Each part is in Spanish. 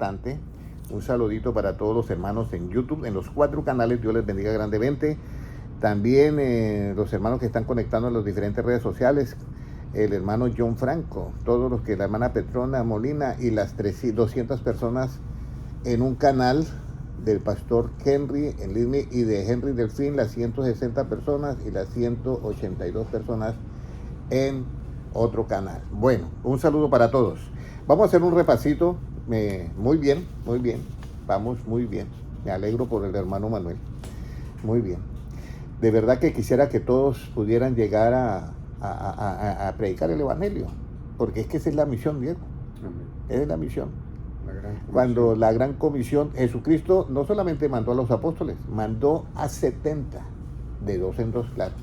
bastante. Un saludito para todos los hermanos en YouTube, en los 4 canales. Dios les bendiga grandemente. También los hermanos que están conectando en las diferentes redes sociales. El hermano John Franco, todos los que la hermana Petrona Molina y las 200 personas en un canal del pastor Henry en Lismi y de Henry Delfín, las 160 personas y las 182 personas en otro canal. Bueno, un saludo para todos. Vamos a hacer un repasito. Muy bien, vamos muy bien. Me alegro por el hermano Manuel. Muy bien. De verdad que quisiera que todos pudieran llegar a predicar el evangelio, porque es que esa es la misión, Diego. Esa es la misión. Cuando la gran comisión, Jesucristo no solamente mandó a los apóstoles, mandó a 70, de 2 en 2, claro,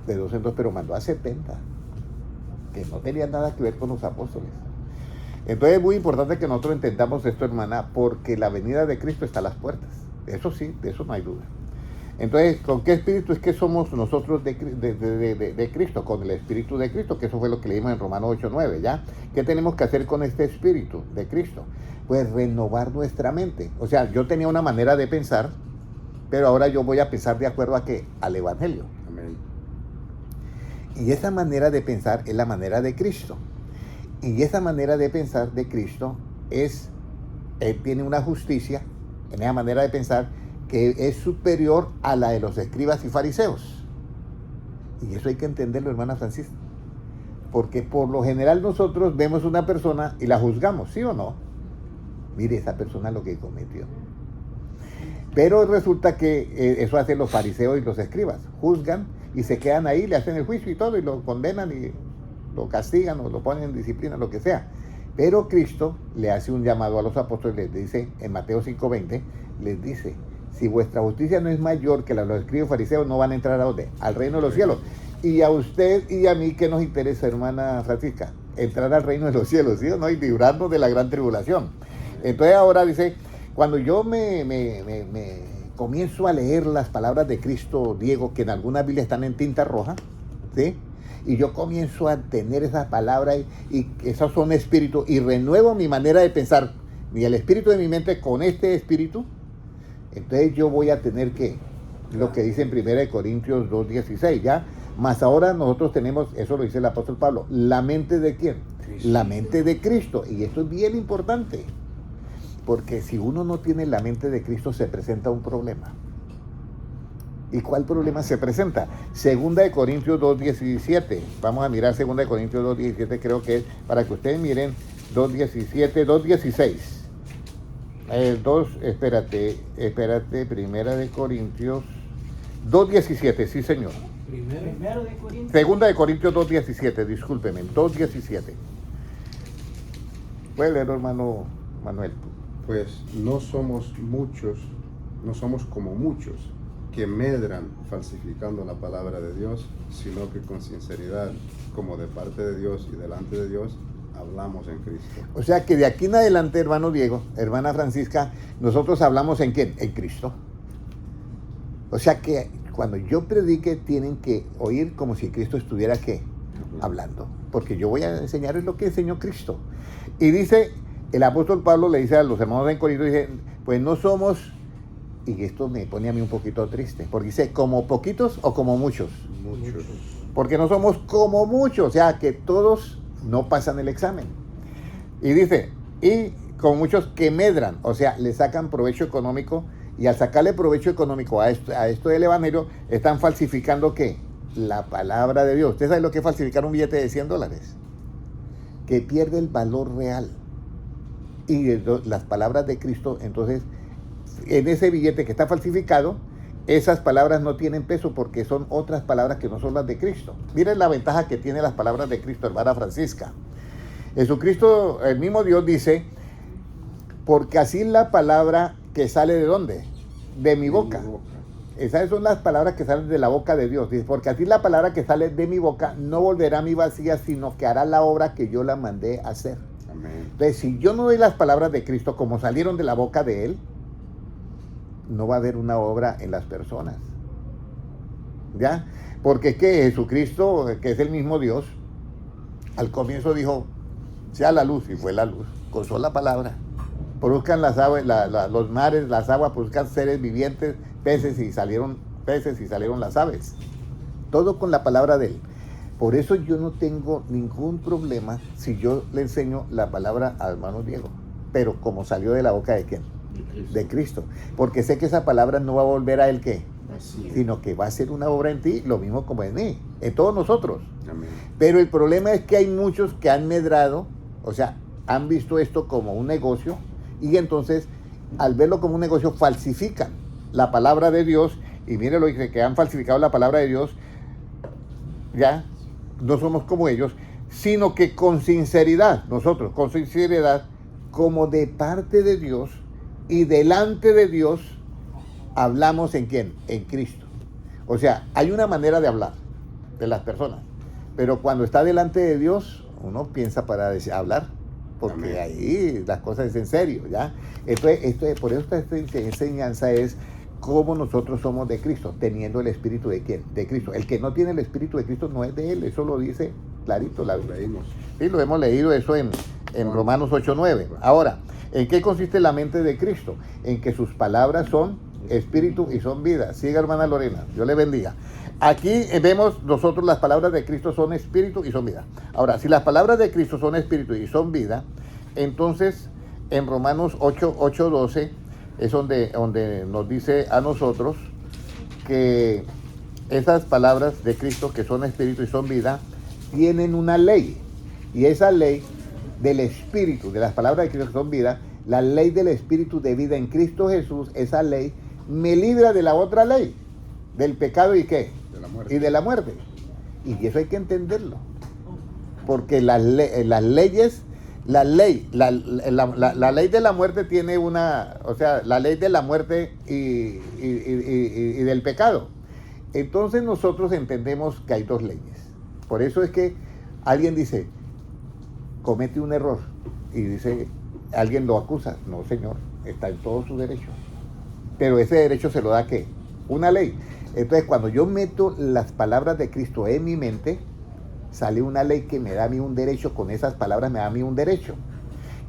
de 2 en 2, pero mandó a 70, que no tenían nada que ver con los apóstoles. Entonces es muy importante que nosotros entendamos esto, hermana, porque la venida de Cristo está a las puertas. Eso sí, de eso no hay duda. Entonces, ¿con qué espíritu es que somos nosotros de Cristo? Con el espíritu de Cristo, que eso fue lo que leímos en Romanos 8:9, ¿ya? ¿Qué tenemos que hacer con este espíritu de Cristo? Pues renovar nuestra mente. O sea, yo tenía una manera de pensar, pero ahora yo voy a pensar de acuerdo a ¿qué? Al Evangelio. Amén. Y esa manera de pensar es la manera de Cristo. Y esa manera de pensar de Cristo Él tiene una justicia, en esa manera de pensar, que es superior a la de los escribas y fariseos. Y eso hay que entenderlo, hermana Francisca. Porque por lo general nosotros vemos una persona y la juzgamos, ¿sí o no? Mire, esa persona lo que cometió. Pero resulta que eso hacen los fariseos y los escribas. Juzgan y se quedan ahí, le hacen el juicio y todo, y lo condenan y lo castigan o lo ponen en disciplina, lo que sea. Pero Cristo le hace un llamado a los apóstoles, les dice, en Mateo 5:20, les dice: si vuestra justicia no es mayor que la de los escribas y fariseos, no van a entrar ¿a dónde? Al reino de los cielos. Y a usted y a mí, ¿qué nos interesa, hermana Francisca? Entrar al reino de los cielos, ¿sí o no? Y librarnos de la gran tribulación. Entonces ahora dice, cuando yo me comienzo a leer las palabras de Cristo, Diego, que en algunas Biblias están en tinta roja, ¿sí? Y yo comienzo a tener esas palabras y esos son espíritus, y renuevo mi manera de pensar, y el espíritu de mi mente con este espíritu, entonces yo voy a tener que, lo que dice en 1 Corintios 2:16, ¿ya? Más ahora nosotros tenemos, eso lo dice el apóstol Pablo, ¿la mente de quién? Cristo. La mente de Cristo, y esto es bien importante, porque si uno no tiene la mente de Cristo se presenta un problema. ¿Y cuál problema se presenta? 2 Corintios 2:17. Vamos a mirar 2 Corintios 2:17, creo que es, para que ustedes miren, 2:17, 2:16. Primera de Corintios 2:17, sí señor. Primero de Corintios. Segunda de Corintios 2:17, discúlpeme, 2:17. ¿Puede leer, hermano Manuel? Pues no somos como muchos que medran falsificando la palabra de Dios, sino que con sinceridad, como de parte de Dios y delante de Dios, hablamos en Cristo. O sea que de aquí en adelante, hermano Diego, hermana Francisca, nosotros hablamos ¿en quién? En Cristo. O sea que cuando yo predique tienen que oír como si Cristo estuviera ¿qué? Hablando. Porque yo voy a enseñarles lo que enseñó Cristo. Y dice, el apóstol Pablo le dice a los hermanos en Corinto, dice, pues no somos, y esto me pone a mí un poquito triste, porque dice, ¿como poquitos o como muchos? Muchos. Porque no somos como muchos, o sea que todos no pasan el examen. Y dice, y con muchos que medran, o sea, le sacan provecho económico, y al sacarle provecho económico a esto del evangelio, están falsificando ¿qué? La palabra de Dios. ¿Usted sabe lo que es falsificar un billete de $100? Que pierde el valor real. Y las palabras de Cristo, entonces, en ese billete que está falsificado, esas palabras no tienen peso porque son otras palabras que no son las de Cristo. Miren la ventaja que tienen las palabras de Cristo, hermana Francisca. Jesucristo, el mismo Dios, dice, porque así la palabra que sale ¿de dónde? De mi boca. Esas son las palabras que salen de la boca de Dios. Dice, porque así la palabra que sale de mi boca no volverá a mí vacía, sino que hará la obra que yo la mandé a hacer. Amén. Entonces, si yo no doy las palabras de Cristo como salieron de la boca de Él, no va a haber una obra en las personas. ¿Ya? Porque es que Jesucristo, que es el mismo Dios, al comienzo dijo, sea la luz, y fue la luz, con sola palabra. Produzcan las aguas, los mares, las aguas, produzcan seres vivientes, peces y salieron las aves. Todo con la palabra de él. Por eso yo no tengo ningún problema si yo le enseño la palabra al hermano Diego. Pero como salió de la boca de quién? De Cristo. Porque sé que esa palabra no va a volver a él ¿qué? Sino que va a ser una obra en ti, lo mismo como en mí, en todos nosotros. Amén. Pero el problema es que hay muchos que han medrado, o sea, han visto esto como un negocio y entonces al verlo como un negocio falsifican la palabra de Dios y miren lo que han falsificado la palabra de Dios. Ya no somos como ellos, sino que con sinceridad, nosotros con sinceridad, como de parte de Dios y delante de Dios, hablamos ¿en quién? En Cristo. O sea, hay una manera de hablar de las personas, pero cuando está delante de Dios, uno piensa para hablar, porque Amén. Ahí las cosas es en serio, ¿ya? Entonces, por eso esta enseñanza es cómo nosotros somos de Cristo, teniendo el Espíritu de ¿quién? De Cristo. El que no tiene el Espíritu de Cristo no es de él, eso lo dice clarito la Biblia. Sí, lo hemos leído eso en Romanos 8:9. Ahora, ¿en qué consiste la mente de Cristo? En que sus palabras son espíritu y son vida. Siga, hermana Lorena, Dios le bendiga. Aquí vemos nosotros las palabras de Cristo son espíritu y son vida. Ahora, si las palabras de Cristo son espíritu y son vida, entonces en Romanos 8:12 es donde nos dice a nosotros que esas palabras de Cristo que son espíritu y son vida tienen una ley, y esa ley del espíritu, de las palabras de Cristo que son vida, la ley del espíritu de vida en Cristo Jesús, esa ley me libra de la otra ley, del pecado y qué, De la muerte. y de la muerte, y eso hay que entenderlo, porque la ley de la muerte tiene una, o sea, la ley de la muerte y del pecado. Entonces nosotros entendemos que hay dos leyes. Por eso es que alguien dice, comete un error, y dice, alguien lo acusa. No, señor, está en todo su derecho. Pero ese derecho se lo da ¿qué? Una ley. Entonces, cuando yo meto las palabras de Cristo en mi mente, sale una ley que me da a mí un derecho, con esas palabras me da a mí un derecho.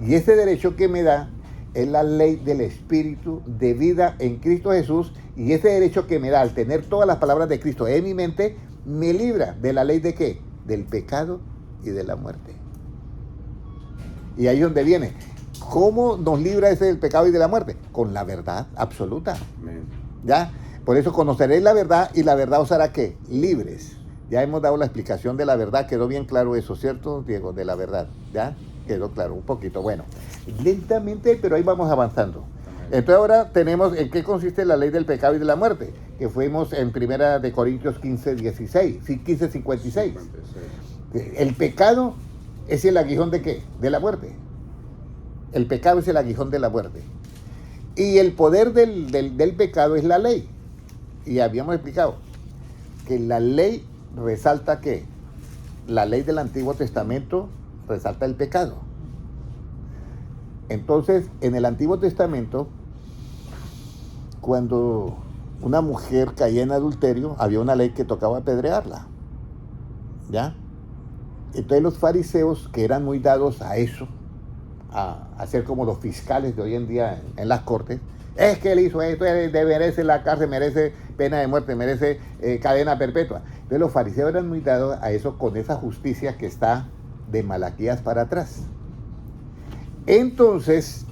Y ese derecho que me da es la ley del Espíritu de vida en Cristo Jesús, y ese derecho que me da al tener todas las palabras de Cristo en mi mente, me libra de la ley de ¿qué? Del pecado y de la muerte. Y ahí es donde viene. ¿Cómo nos libra ese del pecado y de la muerte? Con la verdad absoluta. Amén. ¿Ya? Por eso conoceréis la verdad y la verdad os hará ¿qué? Libres. Ya hemos dado la explicación de la verdad, quedó bien claro eso, ¿cierto, Diego? De la verdad, ¿ya? Quedó claro, un poquito. Bueno, lentamente, pero ahí vamos avanzando. Entonces ahora tenemos en qué consiste la ley del pecado y de la muerte, que fuimos en 1 de Corintios 15:56, 15:56. El pecado es el aguijón de ¿qué? De la muerte. El pecado es el aguijón de la muerte. Y el poder del pecado es la ley. Y habíamos explicado que la ley resalta ¿qué? La ley del Antiguo Testamento resalta el pecado. Entonces, en el Antiguo Testamento, cuando una mujer caía en adulterio, había una ley que tocaba apedrearla. ¿Ya? Entonces los fariseos, que eran muy dados a eso, a ser como los fiscales de hoy en día en las cortes, es que él hizo esto, merece la cárcel, merece pena de muerte, merece cadena perpetua. Entonces los fariseos eran muy dados a eso, con esa justicia que está de Malaquías para atrás. Entonces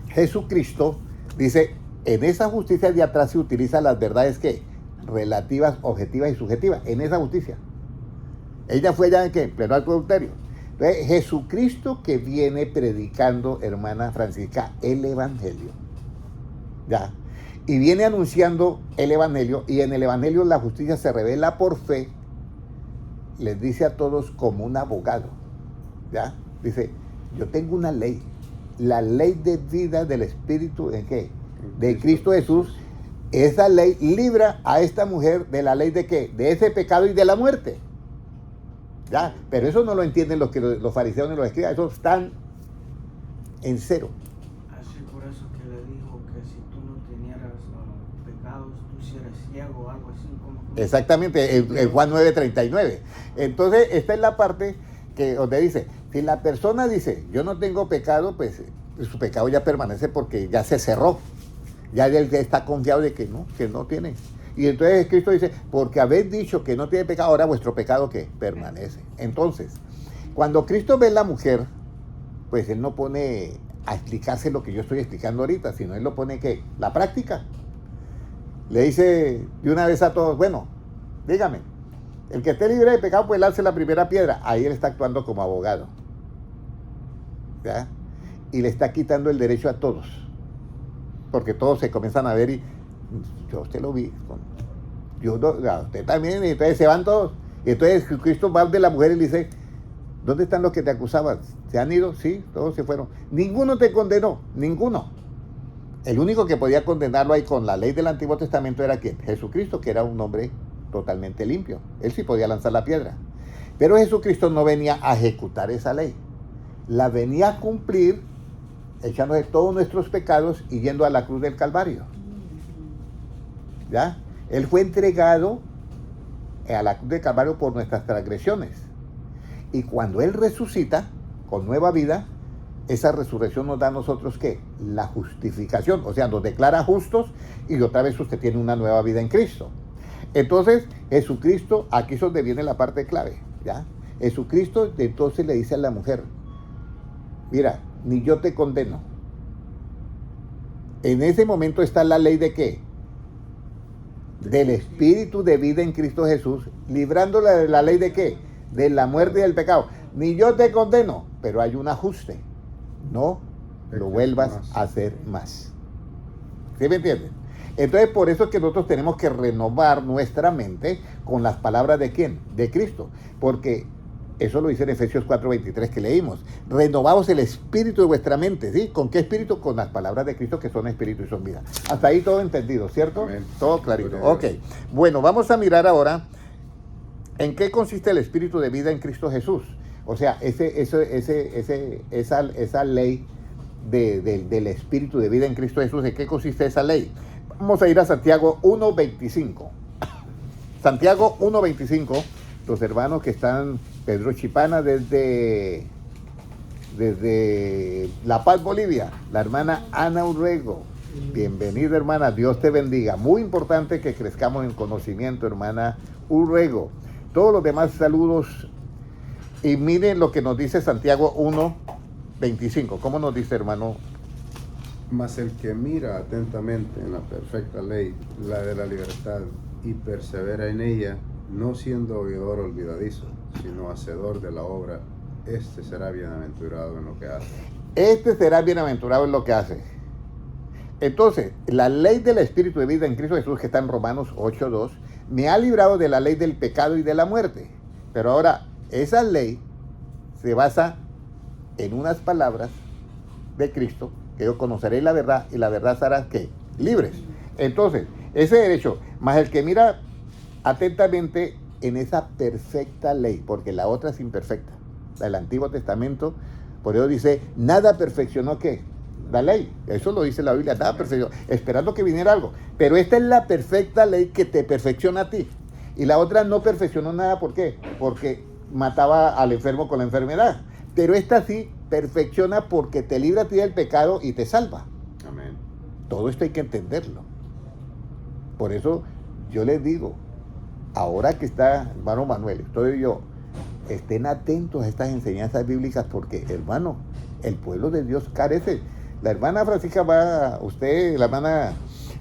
Jesucristo dice, en esa justicia de atrás se utilizan las verdades ¿qué? Relativas, objetivas y subjetivas, en esa justicia. Ella fue ya en ¿qué? En pleno adulterio. Entonces, Jesucristo que viene predicando, hermana Francisca, el Evangelio. ¿Ya? Y viene anunciando el Evangelio, y en el Evangelio la justicia se revela por fe, les dice a todos como un abogado. ¿Ya? Dice, yo tengo una ley, la ley de vida del Espíritu ¿en qué? De Cristo Jesús. Esa ley libra a esta mujer de la ley de ¿qué? De ese pecado y de la muerte. ¿Ya? Pero eso no lo entienden los fariseos ni los escribas, eso están en cero. Así por eso que le dijo que si tú no tenieras pecados, tú si eres ciego o algo así como... Exactamente, el Juan 9:39. Entonces, esta es la parte que donde dice, si la persona dice, yo no tengo pecado, pues su pecado ya permanece porque ya se cerró. Ya él está confiado de que no tiene. Y entonces Cristo dice, porque habéis dicho que no tiene pecado, ahora vuestro pecado ¿qué? Permanece. Entonces, cuando Cristo ve a la mujer, pues él no pone a explicarse lo que yo estoy explicando ahorita, sino él lo pone ¿qué? La práctica. Le dice de una vez a todos, bueno, dígame, el que esté libre de pecado pues lance la primera piedra. Ahí él está actuando como abogado. ¿Ya? Y le está quitando el derecho a todos. Porque todos se comienzan a ver y yo a usted lo vi, yo a usted también, y entonces se van todos. Y entonces Cristo va de la mujer y le dice, ¿dónde están los que te acusaban? ¿Se han ido? Sí, todos se fueron. Ninguno te condenó, ninguno. El único que podía condenarlo ahí con la ley del Antiguo Testamento era ¿quién? Jesucristo, que era un hombre totalmente limpio. Él sí podía lanzar la piedra. Pero Jesucristo no venía a ejecutar esa ley. La venía a cumplir echándose todos nuestros pecados y yendo a la cruz del Calvario. ¿Ya? Él fue entregado a la cruz del Calvario por nuestras transgresiones. Y cuando Él resucita con nueva vida, esa resurrección nos da a nosotros ¿qué? La justificación. O sea, nos declara justos y otra vez usted tiene una nueva vida en Cristo. Entonces, Jesucristo, aquí es donde viene la parte clave. ¿Ya? Jesucristo entonces le dice a la mujer, mira, ni yo te condeno. En ese momento está la ley de ¿qué? Del espíritu de vida en Cristo Jesús, librándola de la ley de ¿qué? De la muerte y del pecado. Ni yo te condeno, pero hay un ajuste. No lo vuelvas a hacer más. ¿Sí me entienden? Entonces, por eso es que nosotros tenemos que renovar nuestra mente con las palabras de ¿quién? De Cristo. Porque eso lo dice en Efesios 4:23 que leímos. Renovaos el espíritu de vuestra mente, ¿sí? ¿Con qué espíritu? Con las palabras de Cristo que son espíritu y son vida. Hasta ahí todo entendido, ¿cierto? Amén. Todo clarito. Ok. Bueno, vamos a mirar ahora en qué consiste el espíritu de vida en Cristo Jesús. O sea, esa ley del espíritu de vida en Cristo Jesús, ¿en qué consiste esa ley? Vamos a ir a Santiago 1:25. Santiago 1:25. Los hermanos que están, Pedro Chipana desde La Paz, Bolivia, la hermana Ana Urrego, bienvenida hermana, Dios te bendiga, muy importante que crezcamos en conocimiento hermana Urrego, todos los demás saludos y miren lo que nos dice Santiago 1:25, ¿cómo nos dice hermano? Mas el que mira atentamente en la perfecta ley, la de la libertad, y persevera en ella, no siendo oidor olvidadizo, sino hacedor de la obra, este será bienaventurado en lo que hace. Este será bienaventurado en lo que hace. Entonces, la ley del Espíritu de vida en Cristo Jesús, que está en Romanos 8:2, me ha librado de la ley del pecado y de la muerte. Pero ahora, esa ley se basa en unas palabras de Cristo, que yo conoceré la verdad y la verdad será ¿qué? Libres. Entonces, ese derecho, más el que mira atentamente en esa perfecta ley, porque la otra es imperfecta, la del Antiguo Testamento, por eso dice, nada perfeccionó ¿qué? La ley, eso lo dice la Biblia, nada perfeccionó, esperando que viniera algo, pero esta es la perfecta ley que te perfecciona a ti, y la otra no perfeccionó nada, ¿por qué? Porque mataba al enfermo con la enfermedad, pero esta sí perfecciona porque te libra a ti del pecado y te salva. Amén. Todo esto hay que entenderlo, por eso yo les digo, ahora que está hermano Manuel, estoy yo, estén atentos a estas enseñanzas bíblicas porque, hermano, el pueblo de Dios carece. La hermana Francisca va, usted, la hermana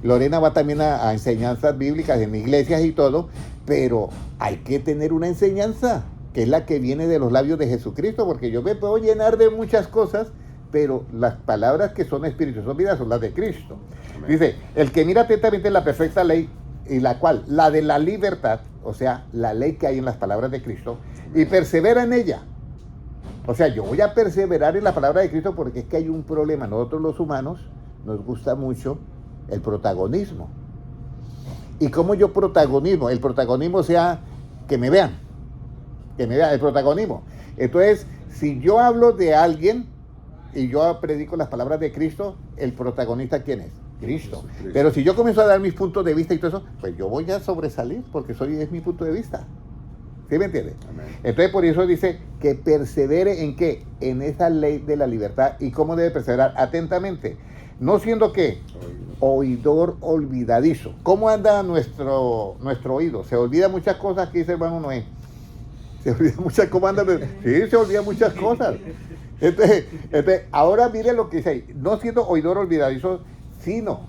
Lorena va también a enseñanzas bíblicas en iglesias y todo, pero hay que tener una enseñanza que es la que viene de los labios de Jesucristo, porque yo me puedo llenar de muchas cosas, pero las palabras que son espíritu, son vida, son las de Cristo. Amén. Dice, el que mira atentamente la perfecta ley, y la cual, la de la libertad, o sea, la ley que hay en las palabras de Cristo, y persevera en ella. O sea, yo voy a perseverar en la palabra de Cristo porque es que hay un problema. Nosotros los humanos nos gusta mucho el protagonismo. ¿Y cómo yo protagonismo? El protagonismo sea que me vean, el protagonismo. Entonces, si yo hablo de alguien y yo predico las palabras de Cristo, ¿el protagonista quién es? Cristo. Pero si yo comienzo a dar mis puntos de vista y todo eso, pues yo voy a sobresalir porque es mi punto de vista. ¿Sí me entiende? Amén. Entonces por eso dice que persevere en qué? En esa ley de la libertad. ¿Y cómo debe perseverar? Atentamente. No siendo qué? Oidor olvidadizo. ¿Cómo anda nuestro oído? Se olvida muchas cosas que dice hermano Noé. Se olvida muchas cosas. Sí, se olvida muchas cosas. Entonces, ahora mire lo que dice ahí. No siendo oidor olvidadizo, sino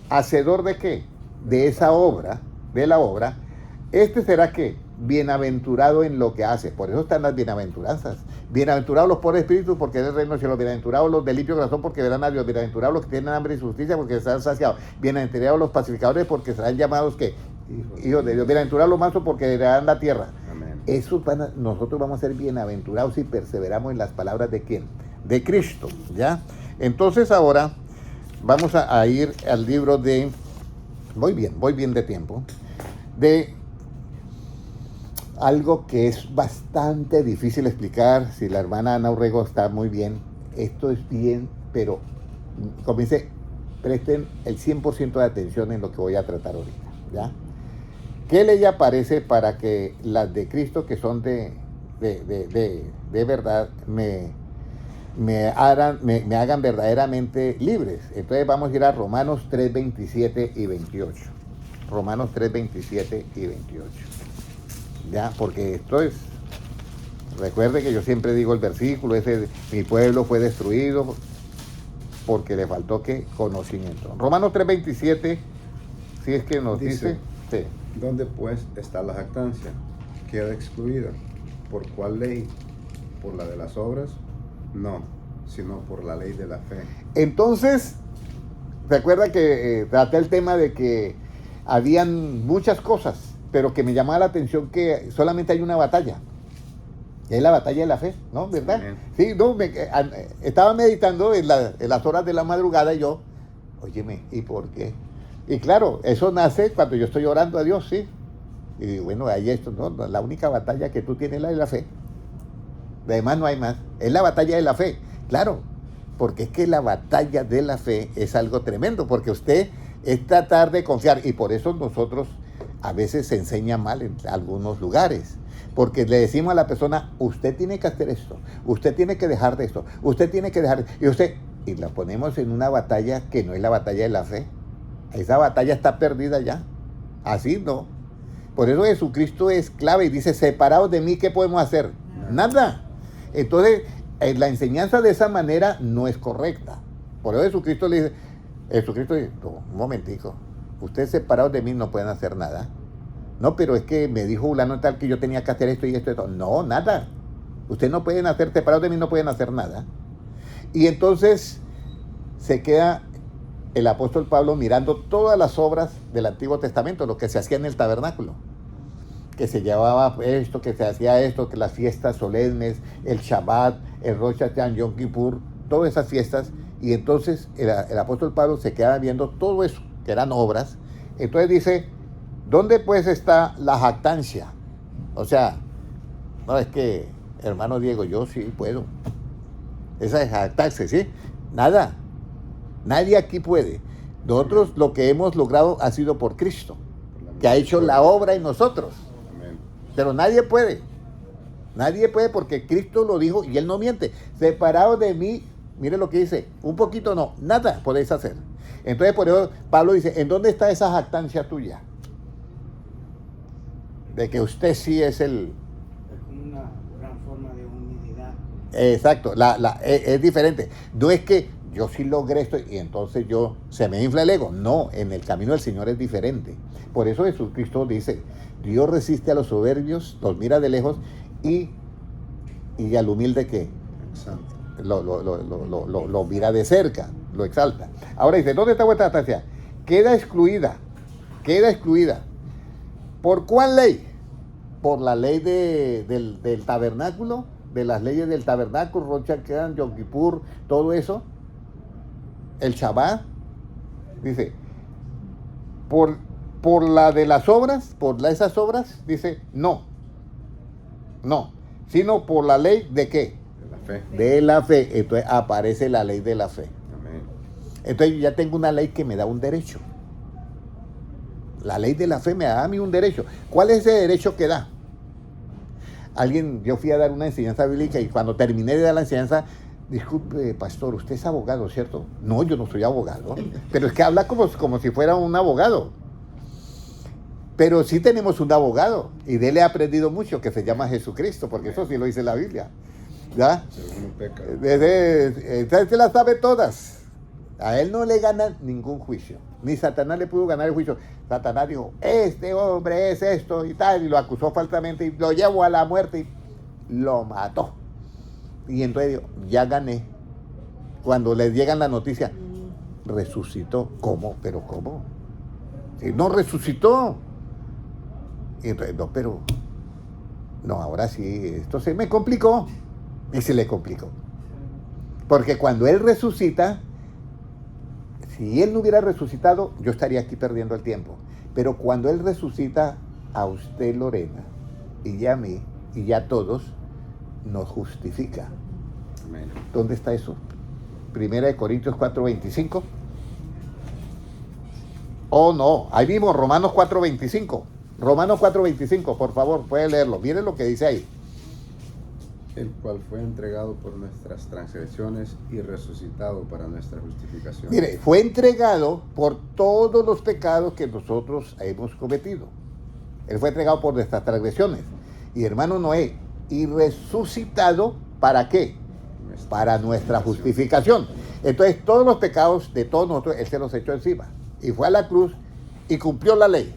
hacedor de qué? De esa obra, de la obra. Este será qué? Bienaventurado en lo que hace. Por eso están las bienaventuranzas. Bienaventurados los pobres espíritus, porque es el reino de los cielos. Bienaventurados los de limpio corazón, porque verán a Dios. Bienaventurados los que tienen hambre y justicia, porque serán saciados. Bienaventurados los pacificadores, porque serán llamados ¿qué? Hijos de Dios. Bienaventurados los mansos, porque heredarán la tierra. Amén. Eso nosotros vamos a ser bienaventurados si perseveramos en las palabras de ¿quién? De Cristo, ¿ya? Entonces ahora vamos a ir al libro de... Voy bien de tiempo. De algo que es bastante difícil explicar. Si la hermana Ana Urrego está muy bien, esto es bien, pero como dice, presten el 100% de atención en lo que voy a tratar ahorita, ¿ya? ¿Qué ley aparece para que las de Cristo, que son de verdad, me hagan verdaderamente libres? Entonces vamos a ir a Romanos 3, 27 y 28. Romanos 3, 27 y 28. Ya, porque esto es, recuerde que yo siempre digo el versículo ese, mi pueblo fue destruido porque le faltó ¿qué? Conocimiento. Romanos 3:27, si es que nos dice, sí. ¿Dónde pues está la jactancia? Queda excluida. ¿Por cuál ley? ¿Por la de las obras? No, sino por la ley de la fe. Entonces, recuerda que traté el tema de que habían muchas cosas, pero que me llamaba la atención que solamente hay una batalla. Y es la batalla de la fe, ¿no? ¿Verdad? Amén. Sí, no, estaba meditando en las horas de la madrugada y yo, óyeme, ¿y por qué? Y claro, eso nace cuando yo estoy orando a Dios, sí. Y bueno, ahí esto, ¿no? La única batalla que tú tienes es la de la fe. Además no hay más. Es la batalla de la fe. Claro, porque es que la batalla de la fe es algo tremendo, porque usted es tratar de confiar, y por eso nosotros a veces se enseña mal en algunos lugares, porque le decimos a la persona, usted tiene que hacer esto, usted tiene que dejar de esto, usted tiene que dejar, y la ponemos en una batalla que no es la batalla de la fe. Esa batalla está perdida ya. Así no. Por eso Jesucristo es clave y dice, separados de mí, ¿qué podemos hacer? Nada. Entonces, la enseñanza de esa manera no es correcta. Por eso Jesucristo le dice, no, un momentico, ustedes separados de mí no pueden hacer nada. No, pero es que me dijo fulano tal que yo tenía que hacer esto y esto y esto. No, nada. Ustedes no pueden hacer, separados de mí no pueden hacer nada. Y entonces se queda el apóstol Pablo mirando todas las obras del Antiguo Testamento, lo que se hacía en el tabernáculo, que se llevaba esto, que se hacía esto, que las fiestas solemnes, el Shabbat, el Rosh Hashanah, Yom Kippur, todas esas fiestas. Y entonces el apóstol Pablo se queda viendo todo eso, que eran obras. Entonces dice, ¿dónde pues está la jactancia? O sea, no es que, hermano Diego, yo sí puedo. Esa es jactarse, ¿sí? Nada. Nadie aquí puede. Nosotros lo que hemos logrado ha sido por Cristo, que ha hecho la obra en nosotros. Amén. Pero nadie puede. Nadie puede porque Cristo lo dijo y Él no miente. Separados de mí, mire lo que dice, un poquito no, nada podéis hacer. Entonces por eso Pablo dice, ¿en dónde está esa jactancia tuya? De que usted sí es el... Es como una gran forma de humildad. Exacto, es diferente. No es que yo sí logré esto y entonces se me infla el ego. No, en el camino del Señor es diferente. Por eso Jesucristo dice, Dios resiste a los soberbios, los mira de lejos y al humilde ¿qué? Exacto. Lo mira de cerca, lo exalta. Ahora dice, ¿dónde está vuestra jactancia? Queda excluida. ¿Por cuál ley? Por la ley del tabernáculo, de las leyes del tabernáculo, Rosh Hashanah, Yom Kippur, todo eso. El Shabbat, dice, por la de las obras, esas obras, dice, no, sino por la ley de ¿qué? De la fe. De la fe. Entonces aparece la ley de la fe. Amén. Entonces yo ya tengo una ley que me da un derecho. La ley de la fe me da a mí un derecho. ¿Cuál es ese derecho que da? yo fui a dar una enseñanza bíblica y cuando terminé de dar la enseñanza, disculpe, pastor, usted es abogado, ¿cierto? No, yo no soy abogado, pero es que habla como si fuera un abogado. Pero sí tenemos un abogado y de él he aprendido mucho, que se llama Jesucristo, porque eso sí lo dice la Biblia. ¿Ya? Se las sabe todas. A él no le gana ningún juicio. Ni Satanás le pudo ganar el juicio. Satanás dijo, este hombre es esto y tal, y lo acusó falsamente y lo llevó a la muerte y lo mató. Y entonces dijo, ya gané. Cuando les llegan la noticia, resucitó. ¿Cómo? ¿Pero cómo? Si no resucitó. Y entonces, no, ahora sí, esto se me complicó. Y se le complicó. Porque cuando él resucita, si él no hubiera resucitado, yo estaría aquí perdiendo el tiempo. Pero cuando él resucita, a usted, Lorena, y ya a mí, y ya a todos, nos justifica. Amén. ¿Dónde está eso? 1 Corintios 4:25. Oh, no, ahí mismo, Romanos 4:25. Romanos 4:25, por favor, puede leerlo. Miren lo que dice ahí. El cual fue entregado por nuestras transgresiones y resucitado para nuestra justificación. Mire, fue entregado por todos los pecados que nosotros hemos cometido. Él fue entregado por nuestras transgresiones. Y hermano Noé, y resucitado, ¿para qué? Para nuestra justificación. Entonces, todos los pecados de todos nosotros, Él se los echó encima. Y fue a la cruz y cumplió la ley.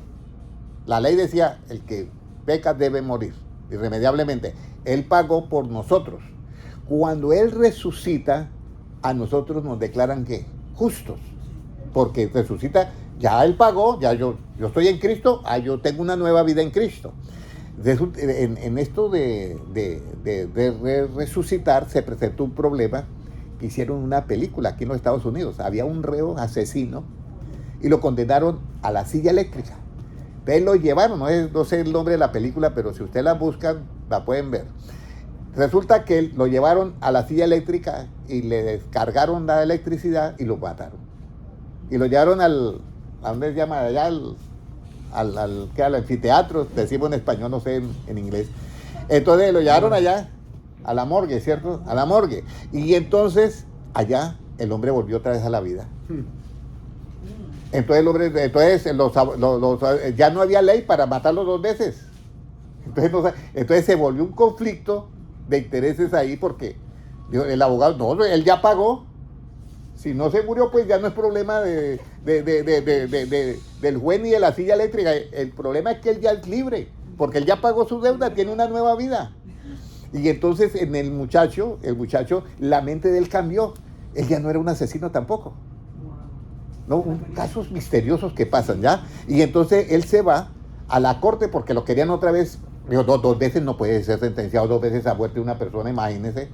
La ley decía, el que peca debe morir, irremediablemente. Él pagó por nosotros. Cuando Él resucita, a nosotros nos declaran ¿qué? Justos. Porque resucita, ya Él pagó, ya yo estoy en Cristo, yo tengo una nueva vida en Cristo. En esto de resucitar se presentó un problema. Hicieron una película aquí en los Estados Unidos. Había un reo asesino y lo condenaron a la silla eléctrica. Entonces lo llevaron, no sé el nombre de la película, pero si ustedes la buscan, la pueden ver. Resulta que lo llevaron a la silla eléctrica y le descargaron la electricidad y lo mataron. Y lo llevaron ¿a dónde se llama? Allá al anfiteatro, decimos en español, no sé en inglés. Entonces lo llevaron allá, a la morgue, ¿cierto? A la morgue. Y entonces, allá, el hombre volvió otra vez a la vida. Entonces ya no había ley para matarlo 2 veces. Entonces se volvió un conflicto de intereses ahí porque el abogado, no, él ya pagó. Si no se murió, pues ya no es problema del juez ni de la silla eléctrica. El problema es que él ya es libre, porque él ya pagó su deuda, tiene una nueva vida. Y entonces en el muchacho, la mente de él cambió. Él ya no era un asesino tampoco. ¿No? Casos misteriosos que pasan, ¿ya? Y entonces él se va a la corte porque lo querían otra vez. Digo, 2 veces no puede ser sentenciado 2 veces a muerte una persona, imagínese.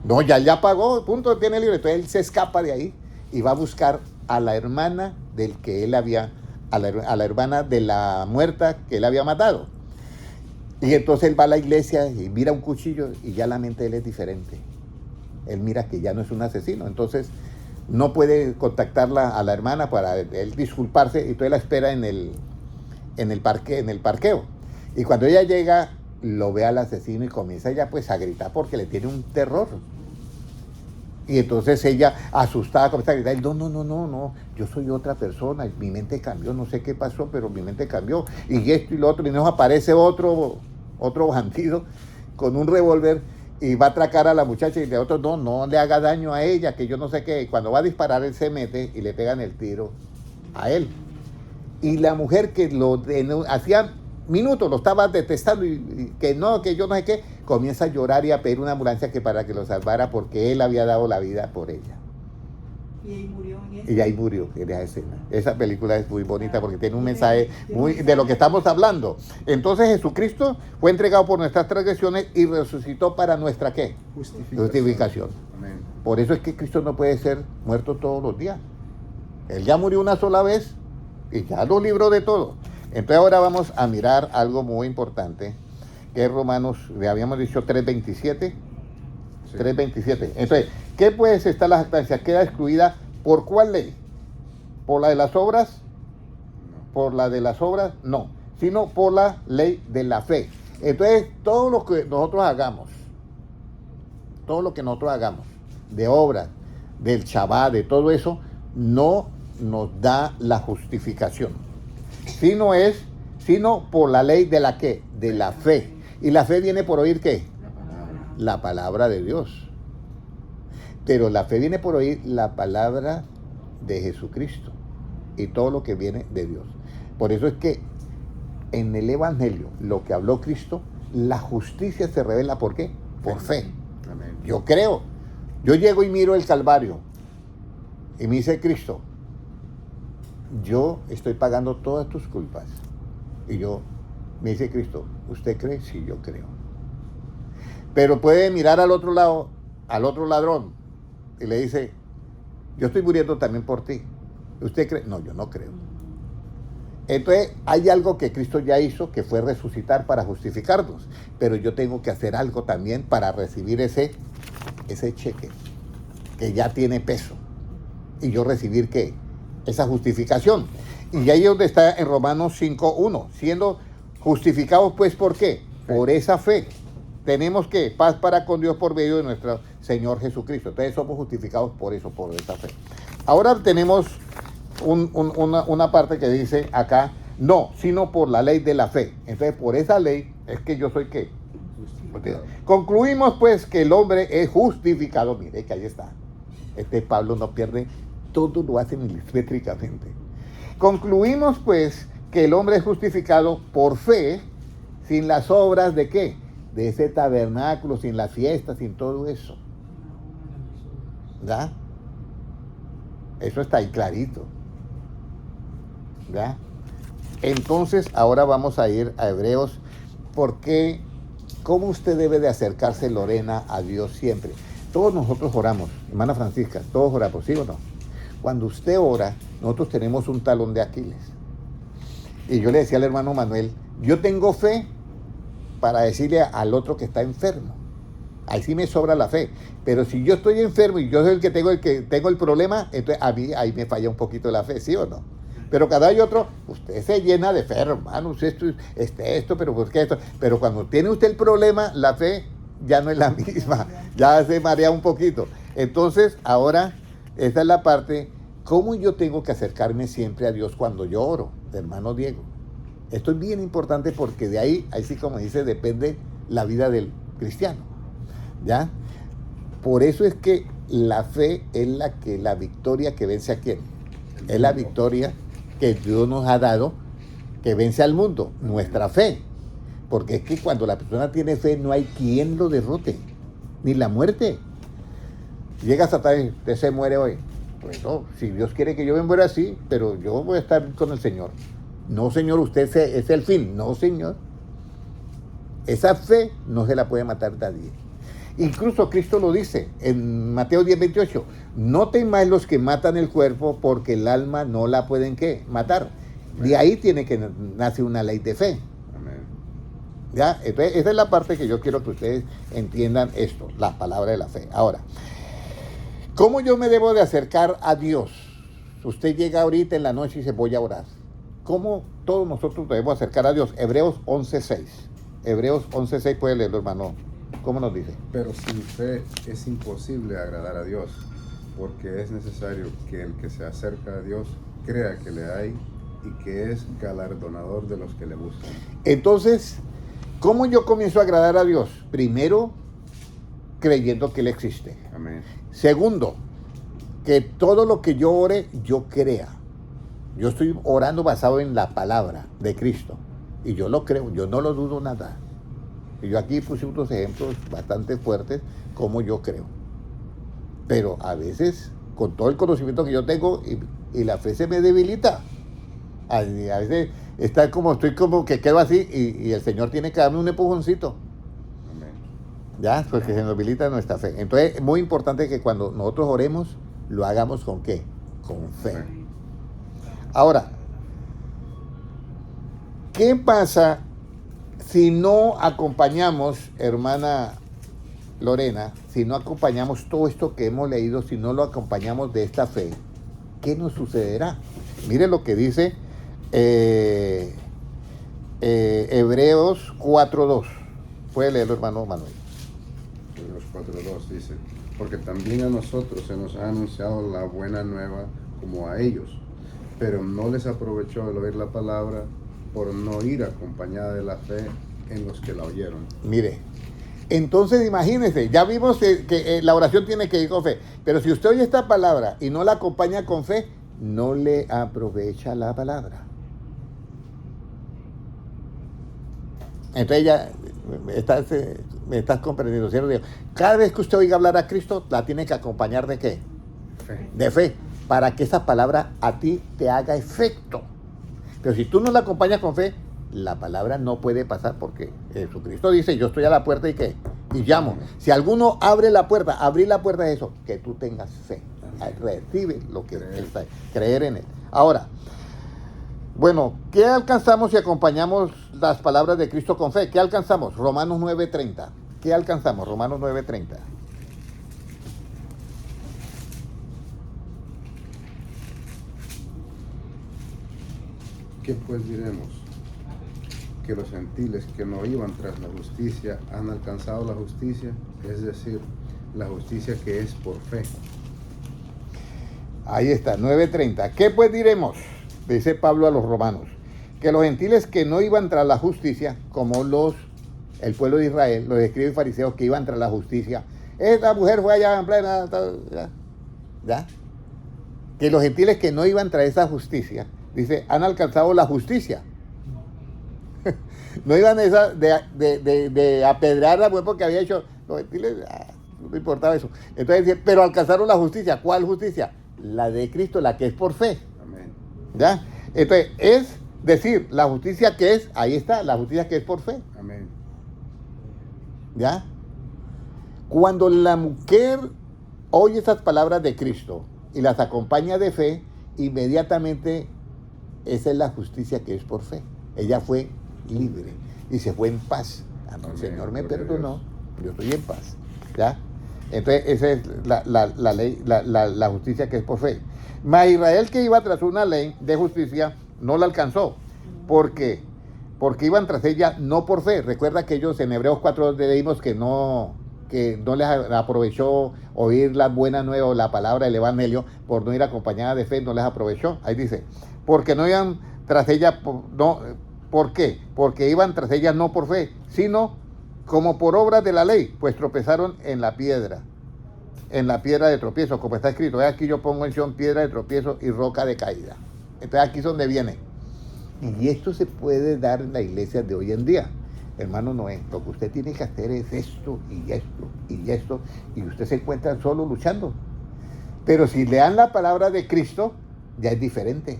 No, ya pagó, punto, tiene libre. Entonces él se escapa de ahí y va a buscar a la hermana del que él había, a la hermana de la muerta que él había matado. Y entonces él va a la iglesia y mira un cuchillo y ya la mente de él es diferente. Él mira que ya no es un asesino. Entonces no puede contactarla a la hermana para él disculparse y entonces la espera en el parqueo. Y cuando ella llega, lo ve al asesino y comienza ella pues a gritar porque le tiene un terror. Y entonces ella, asustada, comienza a gritar, no, yo soy otra persona, mi mente cambió, no sé qué pasó, pero mi mente cambió. Y esto y lo otro, y nos aparece otro bandido con un revólver y va a atracar a la muchacha y de otro, no le haga daño a ella, que yo no sé qué. Y cuando va a disparar, él se mete y le pegan el tiro a él. Y la mujer que hacía minutos lo estaba detestando y que yo no sé qué, comienza a llorar y a pedir una ambulancia para que lo salvara porque él había dado la vida por ella. Y ahí murió en esa escena. Esa película es muy bonita porque tiene un mensaje muy de lo que estamos hablando. Entonces Jesucristo fue entregado por nuestras transgresiones y resucitó para nuestra ¿qué? Justificación. Amén. Por eso es que Cristo no puede ser muerto todos los días. Él ya murió una sola vez y ya lo libró de todo. Entonces ahora vamos a mirar algo muy importante, que es Romanos, le habíamos dicho 3:27. Sí. 3:27. Entonces, ¿qué pues está la jactancia? ¿Queda excluida por cuál ley? ¿Por la de las obras? No. ¿Por la de las obras? No, sino por la ley de la fe. Entonces, todo lo que nosotros hagamos de obras, del Shabbat, de todo eso, no nos da la justificación. Sino por la ley de la ¿qué? De la fe. Y la fe viene por oír ¿qué? La palabra de Dios. Pero la fe viene por oír la palabra de Jesucristo y todo lo que viene de Dios. Por eso es que en el Evangelio, lo que habló Cristo, la justicia se revela ¿por qué? Por fe. Amén. Yo creo. Yo llego y miro el Calvario y me dice Cristo, yo estoy pagando todas tus culpas. Y me dice Cristo, ¿usted cree? Sí, yo creo. Pero puede mirar al otro lado, al otro ladrón, y le dice, yo estoy muriendo también por ti. ¿Usted cree? No, yo no creo. Entonces, hay algo que Cristo ya hizo, que fue resucitar para justificarnos. Pero yo tengo que hacer algo también para recibir ese cheque, que ya tiene peso. Y yo recibir, ¿qué? Esa justificación. Y ahí es donde está en Romanos 5:1, siendo justificados, pues, ¿por qué? Por esa fe. Tenemos que paz para con Dios por medio de nuestro Señor Jesucristo. Entonces somos justificados por eso, por esa fe. Ahora tenemos una parte que dice acá, no, sino por la ley de la fe. Entonces por esa ley es que yo soy ¿qué? Justificado. Concluimos pues que el hombre es justificado. Mire que ahí está. Pablo no pierde, todo lo hace milimétricamente. Concluimos pues que el hombre es justificado por fe, sin las obras de ¿qué? De ese tabernáculo, sin la fiesta, sin todo eso. ¿Ya? Eso está ahí clarito. ¿Ya? Entonces, ahora vamos a ir a Hebreos, porque ¿cómo usted debe de acercarse, Lorena, a Dios siempre? Todos nosotros oramos, hermana Francisca, todos oramos, ¿sí o no? Cuando usted ora, nosotros tenemos un talón de Aquiles. Y yo le decía al hermano Manuel, yo tengo fe para decirle al otro que está enfermo. Ahí sí me sobra la fe. Pero si yo estoy enfermo y yo soy el que tengo el problema, entonces a mí ahí me falla un poquito la fe, ¿sí o no? Pero cada hay otro, usted se llena de fe, hermano, esto, pero ¿por qué esto? Pero cuando tiene usted el problema, la fe ya no es la misma, ya se marea un poquito. Entonces, ahora, esta es la parte, ¿cómo yo tengo que acercarme siempre a Dios cuando yo oro, hermano Diego? Esto es bien importante porque de ahí sí como dice, depende la vida del cristiano, ¿ya? Por eso es que la fe es la victoria que vence a quién. Es la victoria que Dios nos ha dado, que vence al mundo, nuestra fe. Porque es que cuando la persona tiene fe no hay quien lo derrote, ni la muerte. Llega Satanás y usted se muere hoy. Pues no, si Dios quiere que yo me muera así, pero yo voy a estar con el Señor. No, Señor, usted es el fin. No, Señor. Esa fe no se la puede matar nadie. Incluso Cristo lo dice en Mateo 10:28. No temáis los que matan el cuerpo, porque el alma no la pueden ¿qué? Matar. De ahí tiene que nace una ley de fe. Amén. ¿Ya? Entonces, esa es la parte que yo quiero que ustedes entiendan esto, la palabra de la fe. Ahora, ¿cómo yo me debo de acercar a Dios? Usted llega ahorita en la noche y dice, voy a orar. ¿Cómo todos nosotros debemos acercar a Dios? Hebreos 11:6. Hebreos 11:6, puede leerlo, hermano. ¿Cómo nos dice? Pero sin fe es imposible agradar a Dios, porque es necesario que el que se acerca a Dios crea que le hay y que es galardonador de los que le buscan. Entonces, ¿cómo yo comienzo a agradar a Dios? Primero, creyendo que Él existe. Amén. Segundo, que todo lo que yo ore, yo crea. Yo estoy orando basado en la palabra de Cristo. Y yo lo creo, yo no lo dudo nada. Y yo aquí puse unos ejemplos bastante fuertes, como yo creo. Pero a veces, con todo el conocimiento que yo tengo, y la fe se me debilita. A veces estoy como que quedo así, y el Señor tiene que darme un empujoncito. Amén. ¿Ya? Porque se nos debilita nuestra fe. Entonces, es muy importante que cuando nosotros oremos, lo hagamos ¿con qué? Con fe. Amén. Ahora, ¿qué pasa si no acompañamos, hermana Lorena, si no acompañamos todo esto que hemos leído, si no lo acompañamos de esta fe? ¿Qué nos sucederá? Mire lo que dice Hebreos 4:2. Puede leerlo, hermano Manuel. Hebreos 4:2 dice, porque también a nosotros se nos ha anunciado la buena nueva como a ellos, pero no les aprovechó el oír la palabra por no ir acompañada de la fe en los que la oyeron. Mire, entonces imagínense, ya vimos que la oración tiene que ir con fe, pero si usted oye esta palabra y no la acompaña con fe, no le aprovecha la palabra. Entonces ya me estás comprendiendo, ¿cierto? Cada vez que usted oiga hablar a Cristo, la tiene que acompañar ¿de qué? Fe. De fe, para que esa palabra a ti te haga efecto. Pero si tú no la acompañas con fe, la palabra no puede pasar, porque Jesucristo dice, yo estoy a la puerta y ¿qué? Y llamo. Si alguno abre la puerta, abrir la puerta es eso, que tú tengas fe. Recibe lo que está, creer en él. Ahora, bueno, ¿qué alcanzamos si acompañamos las palabras de Cristo con fe? ¿Qué alcanzamos? Romanos 9:30. ¿Qué alcanzamos? Romanos 9:30. ¿Qué pues diremos? Que los gentiles que no iban tras la justicia han alcanzado la justicia, es decir, la justicia que es por fe. Ahí está, 9:30. ¿Qué pues diremos? Dice Pablo a los romanos. Que los gentiles que no iban tras la justicia, como el pueblo de Israel, los escribas y fariseos que iban tras la justicia, esta mujer fue allá en plena... ¿Ya? Que los gentiles que no iban tras esa justicia, dice, han alcanzado la justicia. No iban de apedrear a la mujer porque había hecho... Los gentiles, no importaba eso. Entonces dice, pero alcanzaron la justicia. ¿Cuál justicia? La de Cristo, la que es por fe. Amén. ¿Ya? Entonces, es decir, la justicia que es, ahí está, la justicia que es por fe. Amén. ¿Ya? Cuando la mujer oye esas palabras de Cristo y las acompaña de fe, inmediatamente esa es la justicia que es por fe. Ella fue libre y se fue en paz. El Amén. Señor me Gloria a perdonó, yo estoy en paz. ¿Ya? Entonces, esa es la ley, la justicia que es por fe. Mas Israel, que iba tras una ley de justicia, no la alcanzó. ¿Por qué? Porque iban tras ella no por fe. Recuerda que ellos en Hebreos 4 leímos que no les aprovechó oír la buena nueva o la palabra del evangelio por no ir acompañada de fe, no les aprovechó. Ahí dice, porque no iban tras ella, ¿por qué? Porque iban tras ella no por fe, sino como por obras de la ley, pues tropezaron en la piedra de tropiezo, como está escrito. Aquí yo pongo en Sion piedra de tropiezo y roca de caída. Entonces aquí es donde viene. Y esto se puede dar en la iglesia de hoy en día. Hermano Noé, lo que usted tiene que hacer es esto y esto y esto, y usted se encuentra solo luchando. Pero si le dan la palabra de Cristo, ya es diferente.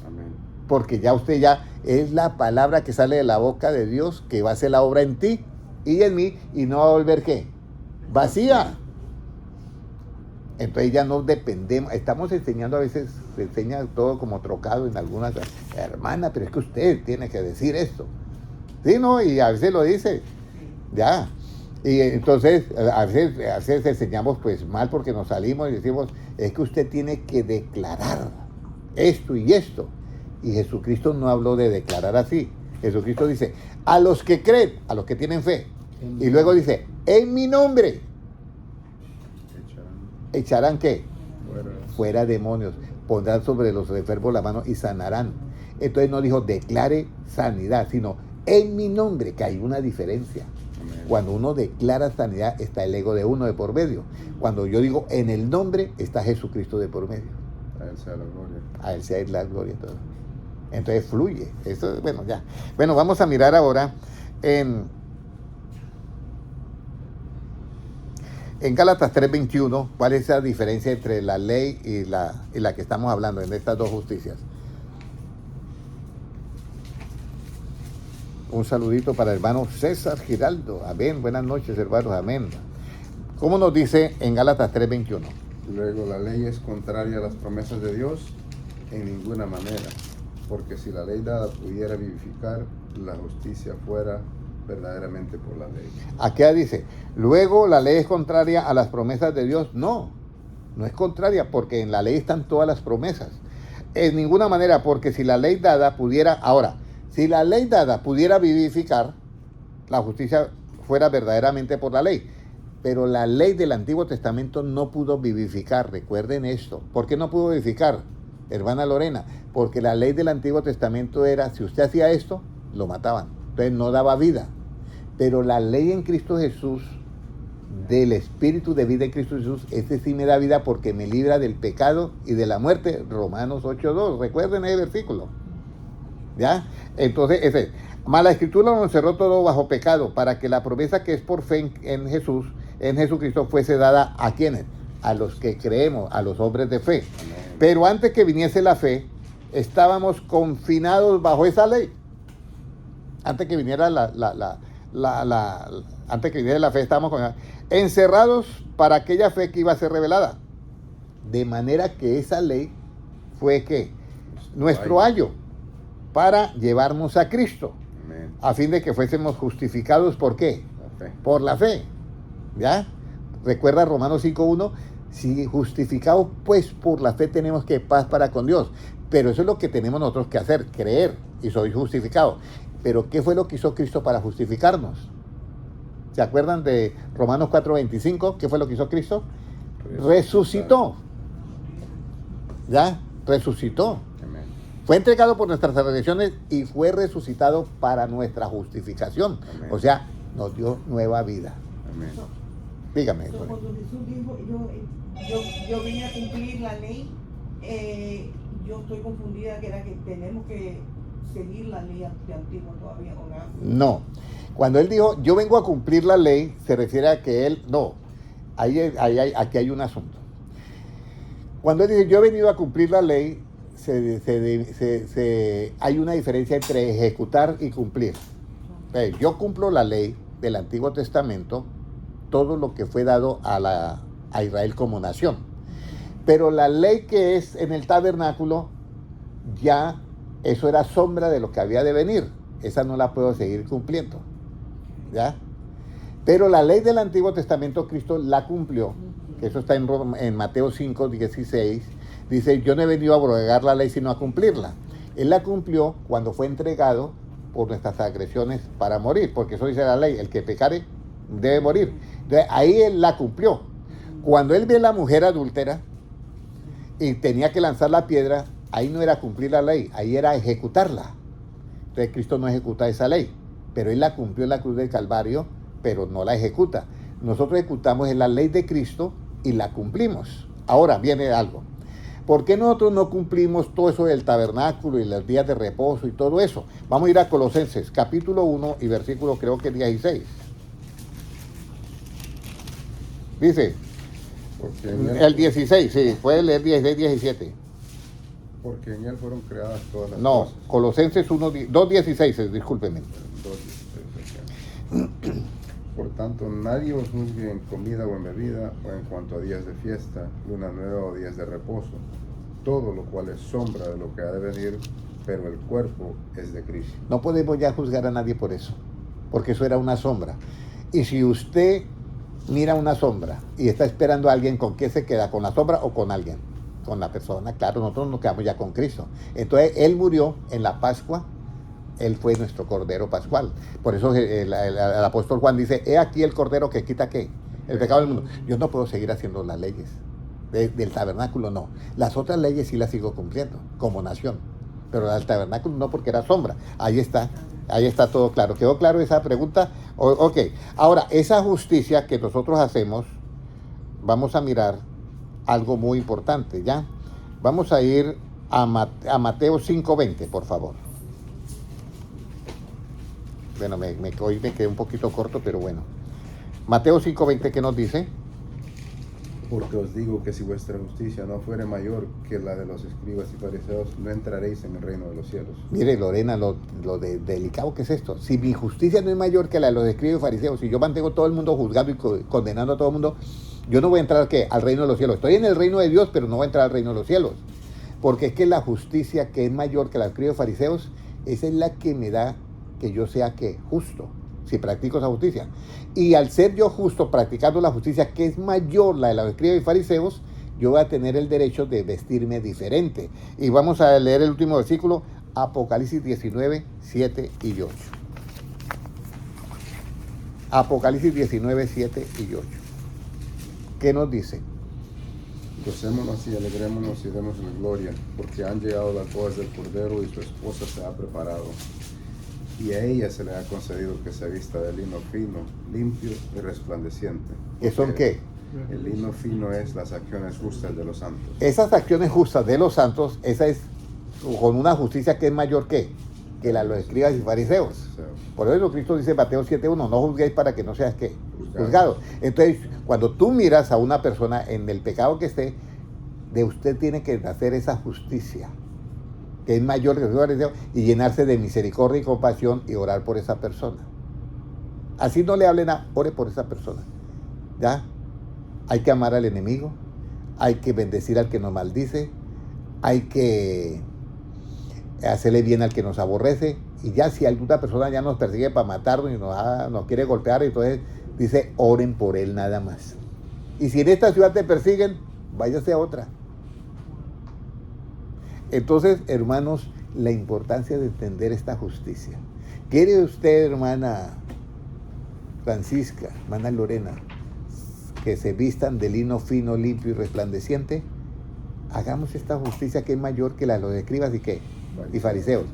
Amén. Porque ya usted ya es la palabra que sale de la boca de Dios, que va a hacer la obra en ti y en mí, y no va a volver ¿qué? Vacía. Entonces ya no dependemos, estamos enseñando, a veces se enseña todo como trocado en algunas, hermana, pero es que usted tiene que decir esto. Sí, ¿no? Y a veces lo dice, ya. Y entonces a veces enseñamos pues mal porque nos salimos y decimos, es que usted tiene que declarar esto y esto. Y Jesucristo no habló de declarar así. Jesucristo dice, a los que creen, a los que tienen fe. Y luego dice, en mi nombre echarán ¿qué? Fuera demonios, pondrán sobre los enfermos la mano y sanarán. Entonces no dijo declare sanidad, sino en mi nombre, que hay una diferencia. Amén. Cuando uno declara sanidad, está el ego de uno de por medio. Cuando yo digo en el nombre, está Jesucristo de por medio. A él sea la gloria. A él sea la gloria. Entonces fluye. Eso, bueno, ya. Bueno, vamos a mirar ahora en Gálatas 3:21, ¿cuál es la diferencia entre la ley y la que estamos hablando, en estas dos justicias? Un saludito para el hermano César Giraldo. Amén. Buenas noches, hermanos. Amén. ¿Cómo nos dice en Gálatas 3:21? Luego, la ley es contraria a las promesas de Dios en ninguna manera, porque si la ley dada pudiera vivificar, la justicia fuera verdaderamente por la ley. Aquí dice, luego la ley es contraria a las promesas de Dios. No es contraria, porque en la ley están todas las promesas. En ninguna manera, porque si la ley dada pudiera, ahora, Si la ley dada pudiera vivificar, la justicia fuera verdaderamente por la ley. Pero la ley del Antiguo Testamento no pudo vivificar, recuerden esto. ¿Por qué no pudo vivificar, hermana Lorena? Porque la ley del Antiguo Testamento era, si usted hacía esto, lo mataban. Entonces no daba vida. Pero la ley en Cristo Jesús, del Espíritu de vida en Cristo Jesús, ese sí me da vida porque me libra del pecado y de la muerte. Romanos 8:2, recuerden ese versículo. ¿Ya? Entonces, ese. Mas la Escritura nos encerró todo bajo pecado, para que la promesa que es por fe en Jesús, en Jesucristo, fuese dada ¿a quiénes? A los que creemos, a los hombres de fe. Amén. Pero antes que viniese la fe, estábamos confinados bajo esa ley. Antes que viniera antes que viniera la fe, estábamos encerrados para aquella fe que iba a ser revelada. De manera que esa ley fue ¿qué? Nuestro ayo para llevarnos a Cristo, Amén. a fin de que fuésemos justificados ¿por qué? La fe. Por la fe. ¿Ya? Recuerda Romanos 5:1, si justificados pues por la fe tenemos que paz para con Dios. Pero eso es lo que tenemos nosotros que hacer, creer, y soy justificado. Pero ¿qué fue lo que hizo Cristo para justificarnos? ¿Se acuerdan de Romanos 4:25? ¿Qué fue lo que hizo Cristo? Resucitó. ¿Ya? Resucitó. Amén. Fue entregado por nuestras transgresiones y fue resucitado para nuestra justificación. Amén. O sea, nos dio nueva vida. Amén. Dígame. So, cuando Jesús dijo, yo vine a cumplir la ley, yo estoy confundida, que era que tenemos que seguir la ley antigua todavía, ¿o no? No. Cuando él dijo, yo vengo a cumplir la ley, se refiere a que él, no. Aquí hay un asunto. Cuando él dice, yo he venido a cumplir la ley, hay una diferencia entre ejecutar y cumplir. Yo cumplo la ley del Antiguo Testamento, todo lo que fue dado a Israel como nación. Pero la ley que es en el tabernáculo, ya eso era sombra de lo que había de venir. Esa no la puedo seguir cumpliendo. ¿Ya? Pero la ley del Antiguo Testamento, Cristo la cumplió. Que eso está en Mateo 5:16. Dice, yo no he venido a abrogar la ley, sino a cumplirla. Él la cumplió cuando fue entregado por nuestras agresiones para morir. Porque eso dice la ley, el que pecare debe morir. Entonces, ahí él la cumplió. Cuando él ve a la mujer adúltera y tenía que lanzar la piedra, ahí no era cumplir la ley, ahí era ejecutarla. Entonces Cristo no ejecuta esa ley, pero él la cumplió en la cruz del Calvario, pero no la ejecuta. Nosotros ejecutamos en la ley de Cristo y la cumplimos. Ahora viene algo. ¿Por qué nosotros no cumplimos todo eso del tabernáculo y los días de reposo y todo eso? Vamos a ir a Colosenses, capítulo 1 y versículo creo que 16. Dice, Porque en él, el 16, sí, puede leer 16, 17. porque en él fueron creadas todas las No, cosas. Colosenses 2:16, discúlpeme. 2:16. Por tanto, nadie os juzgue en comida o en bebida, o en cuanto a días de fiesta, luna nueva o días de reposo, todo lo cual es sombra de lo que ha de venir, pero el cuerpo es de Cristo. No podemos ya juzgar a nadie por eso, porque eso era una sombra. Y si usted mira una sombra y está esperando a alguien, ¿con qué se queda? ¿Con la sombra o con alguien? Con la persona. Claro, nosotros nos quedamos ya con Cristo. Entonces, Él murió en la Pascua. Él fue nuestro Cordero Pascual. Por eso el apóstol Juan dice, he aquí el Cordero que quita ¿qué? El pecado del mundo. Yo no puedo seguir haciendo las leyes. Del tabernáculo no. Las otras leyes sí las sigo cumpliendo, como nación. Pero del tabernáculo no, porque era sombra. Ahí está todo claro. ¿Quedó claro esa pregunta? Ok. Ahora, esa justicia que nosotros hacemos, vamos a mirar algo muy importante, ¿ya? Vamos a ir a Mateo 5:20, por favor. Bueno, hoy me quedé un poquito corto, pero bueno. Mateo 5:20, ¿qué nos dice? Porque os digo que si vuestra justicia no fuere mayor que la de los escribas y fariseos, no entraréis en el reino de los cielos. Mire, Lorena, lo delicado que es esto. Si mi justicia no es mayor que la de los escribas y fariseos, si yo mantengo todo el mundo juzgando y condenando a todo el mundo, yo no voy a entrar ¿qué? Al reino de los cielos. Estoy en el reino de Dios, pero no voy a entrar al reino de los cielos. Porque es que la justicia que es mayor que la de los escribas y fariseos, esa es la que me da que yo sea ¿qué? Justo, si practico esa justicia. Y al ser yo justo practicando la justicia que es mayor la de los escribas y fariseos, yo voy a tener el derecho de vestirme diferente. Y vamos a leer el último versículo, Apocalipsis 19, 7 y 8. Apocalipsis 19, 7 y 8. ¿Qué nos dice? Gocémonos y alegrémonos y démosle gloria, porque han llegado las bodas del Cordero y su esposa se ha preparado. Y a ella se le ha concedido que se vista de lino fino, limpio y resplandeciente. ¿Qué son qué? El lino fino es las acciones justas de los santos. Esas acciones justas de los santos, esa es con una justicia que es mayor que la de los escribas y fariseos. Por eso Cristo dice en Mateo 7:1, no juzguéis para que no seas ¿qué? Juzgado. Entonces, cuando tú miras a una persona en el pecado que esté, de usted tiene que hacer esa justicia, que es mayor que los fariseos, y llenarse de misericordia y compasión y orar por esa persona. Así no le hablen ore por esa persona. ¿Ya? Hay que amar al enemigo, hay que bendecir al que nos maldice, hay que hacerle bien al que nos aborrece, y ya si alguna persona ya nos persigue para matarnos y nos quiere golpear, entonces dice, oren por él nada más. Y si en esta ciudad te persiguen, váyase a otra. Entonces, hermanos, la importancia de entender esta justicia. ¿Quiere usted, hermana Francisca, hermana Lorena, que se vistan de lino fino, limpio y resplandeciente? Hagamos esta justicia que es mayor que la de los escribas y fariseos.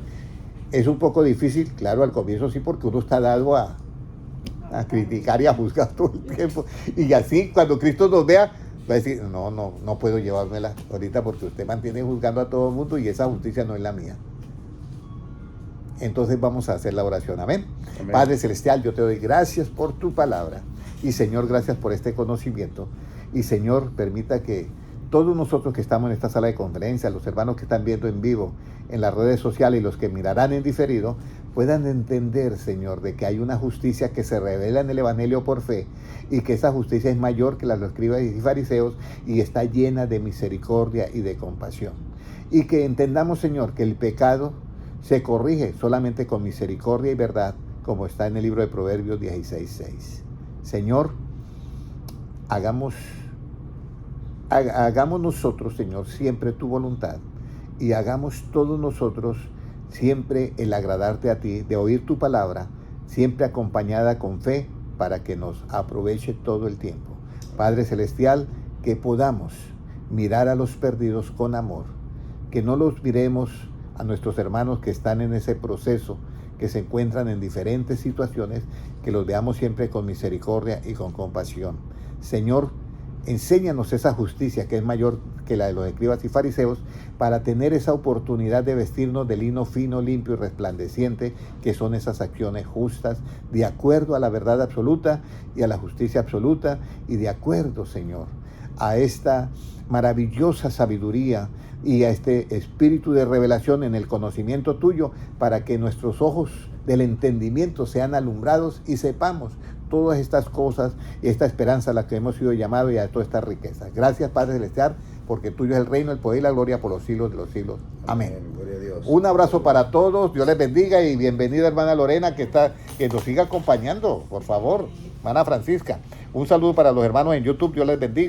Es un poco difícil, claro, al comienzo sí, porque uno está dado a criticar y a juzgar todo el tiempo. Y así, cuando Cristo nos vea, va a decir, no puedo llevármela ahorita porque usted mantiene juzgando a todo el mundo y esa justicia no es la mía. Entonces vamos a hacer la oración. Amén. Amén. Padre Celestial, yo te doy gracias por tu palabra. Y Señor, gracias por este conocimiento. Y Señor, permita que todos nosotros que estamos en esta sala de conferencia, los hermanos que están viendo en vivo en las redes sociales y los que mirarán en diferido, puedan entender, Señor, de que hay una justicia que se revela en el Evangelio por fe y que esa justicia es mayor que la de los escribas y fariseos y está llena de misericordia y de compasión. Y que entendamos, Señor, que el pecado se corrige solamente con misericordia y verdad, como está en el libro de Proverbios 16:6. Señor, hagamos nosotros, Señor, siempre tu voluntad y hagamos todos nosotros siempre el agradarte a ti, de oír tu palabra, siempre acompañada con fe para que nos aproveche todo el tiempo. Padre Celestial, que podamos mirar a los perdidos con amor, que no los miremos a nuestros hermanos que están en ese proceso, que se encuentran en diferentes situaciones, que los veamos siempre con misericordia y con compasión. Señor, enséñanos esa justicia que es mayor que la de los escribas y fariseos para tener esa oportunidad de vestirnos de lino fino, limpio y resplandeciente, que son esas acciones justas, de acuerdo a la verdad absoluta y a la justicia absoluta, y de acuerdo, Señor, a esta maravillosa sabiduría y a este espíritu de revelación en el conocimiento tuyo, para que nuestros ojos del entendimiento sean alumbrados y sepamos todas estas cosas y esta esperanza a la que hemos sido llamados y a toda esta riqueza. Gracias, Padre Celestial, porque tuyo es el reino, el poder y la gloria por los siglos de los siglos. Amén. Gloria a Dios. Un abrazo para todos, Dios les bendiga y bienvenida hermana Lorena que nos siga acompañando, por favor, hermana Francisca. Un saludo para los hermanos en YouTube, Dios les bendiga.